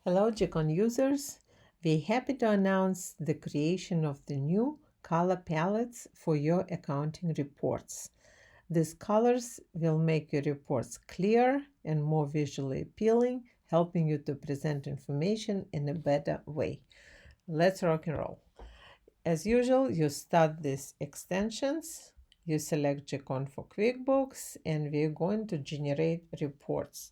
Hello, G-Accon users. We're happy to announce the creation of the new color palettes for your accounting reports. These colors will make your reports clear and more visually appealing, helping you to present information in a better way. Let's rock and roll. As usual, you start these extensions, you select G-Accon for QuickBooks, and we're going to generate reports.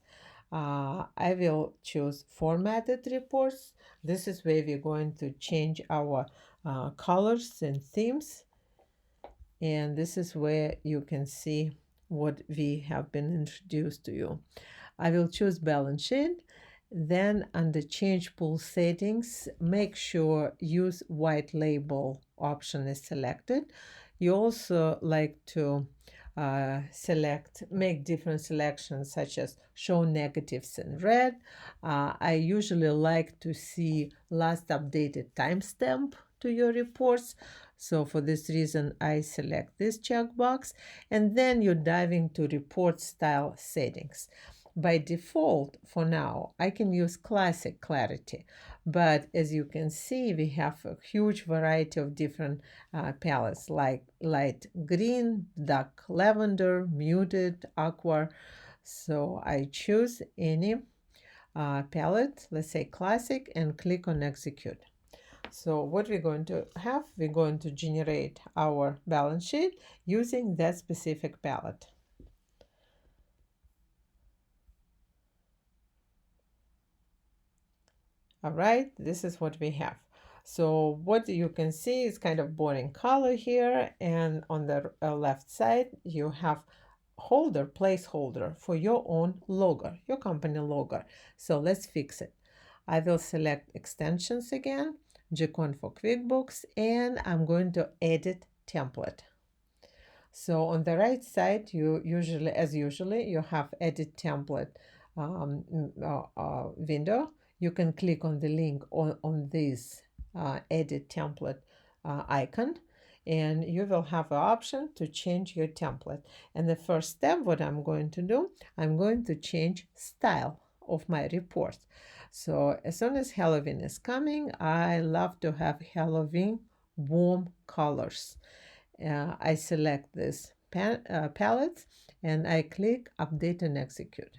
I will choose formatted reports. This is where we're going to change our colors and themes. And this is where you can see what we have been introduced to you. I will choose balance sheet. Then under change pool settings, make sure use white label option is selected. You also like to make different selections such as show negatives in red. I usually like to see last updated timestamp to your reports. So for this reason, I select this checkbox, and then you dive into report style settings. By default, for now, I can use classic clarity, but as you can see, we have a huge variety of different palettes like light green, dark lavender, muted, aqua. So I choose any palette, let's say classic, and click on execute. So what we're going to have, we're going to generate our balance sheet using that specific palette. All right, this is what we have. So what you can see is kind of boring color here, and on the left side you have placeholder for your own logo, your company logo. So let's fix it. I will select extensions again, G-Accon for QuickBooks, and I'm going to edit template. So on the right side, as usually, you have edit template window. You can click on the link on this edit template icon, and you will have an option to change your template. And the first step, what I'm going to do, I'm going to change style of my report. So as soon as Halloween is coming, I love to have Halloween warm colors. I select this palette and I click update and execute.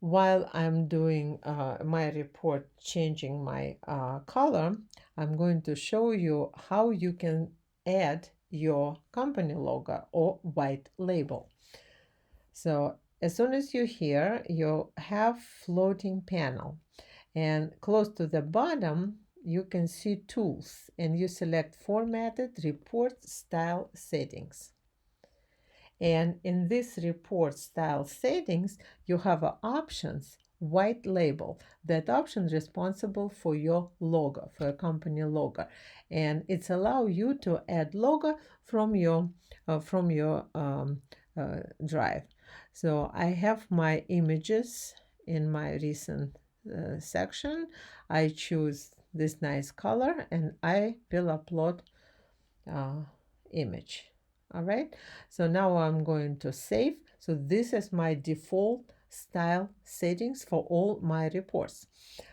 While I'm doing my report, changing my color, I'm going to show you how you can add your company logo or white label. So as soon as you're here, you have floating panel, and close to the bottom, you can see tools, and you select formatted report style settings. And in this report style settings, you have options white label. That option is responsible for your logo, for your company logo, and it's allow you to add logo from your drive. So I have my images in my recent section. I choose this nice color and I will upload image. All right, so now I'm going to save. So this is my default style settings for all my reports.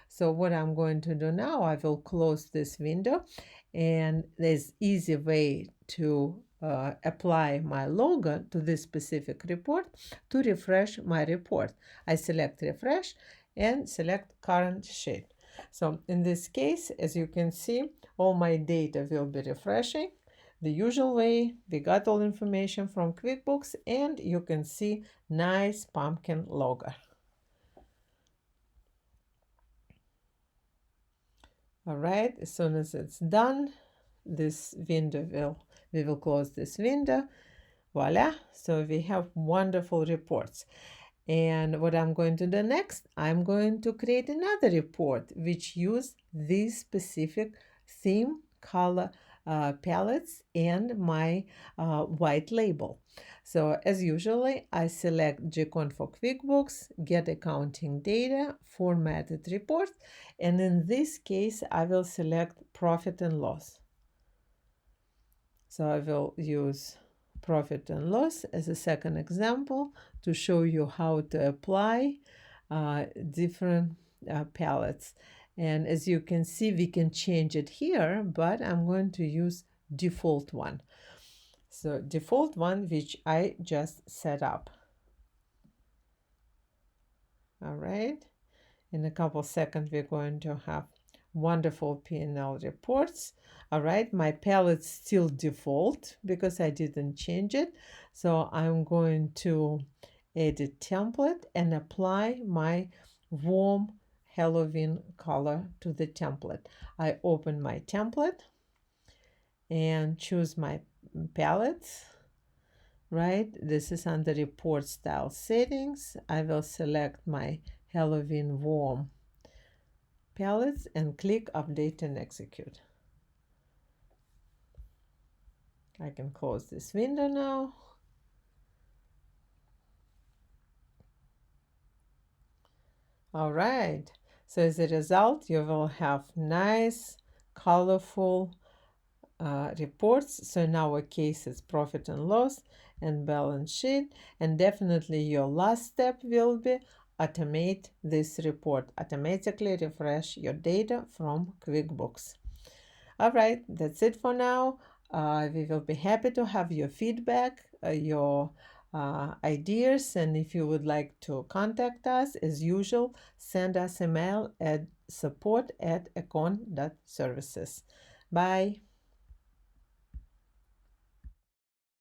So what I'm going to do now, I will close this window, and there's easy way to apply my logo to this specific report. To refresh my report, I select refresh and select current sheet. So in this case, as you can see, all my data will be refreshing the usual way. We got all information from QuickBooks, and you can see nice pumpkin logo. All right, as soon as it's done, we will close this window. Voila, so we have wonderful reports. And what I'm going to do next, I'm going to create another report which use this specific theme color palettes and my white label. So as usually, I select G-Accon for QuickBooks, get accounting data, formatted report, and in this case, I will select profit and loss. So I will use profit and loss as a second example to show you how to apply different palettes. And as you can see, we can change it here, but I'm going to use default one. So default one, which I just set up. All right. In a couple seconds, we're going to have wonderful P&L reports. All right, my palette's still default because I didn't change it. So I'm going to edit template and apply my warm Halloween color to the template. I open my template and choose my palettes. Right, this is under report style settings. I will select my Halloween warm palettes and click update and execute. I can close this window now. All right, so as a result, you will have nice, colorful reports. So in our case, it's profit and loss and balance sheet. And definitely your last step will be automate this report, automatically refresh your data from QuickBooks. All right, that's it for now. We will be happy to have your feedback, your ideas, and if you would like to contact us, as usual, send us a mail at support@econ.services. Bye.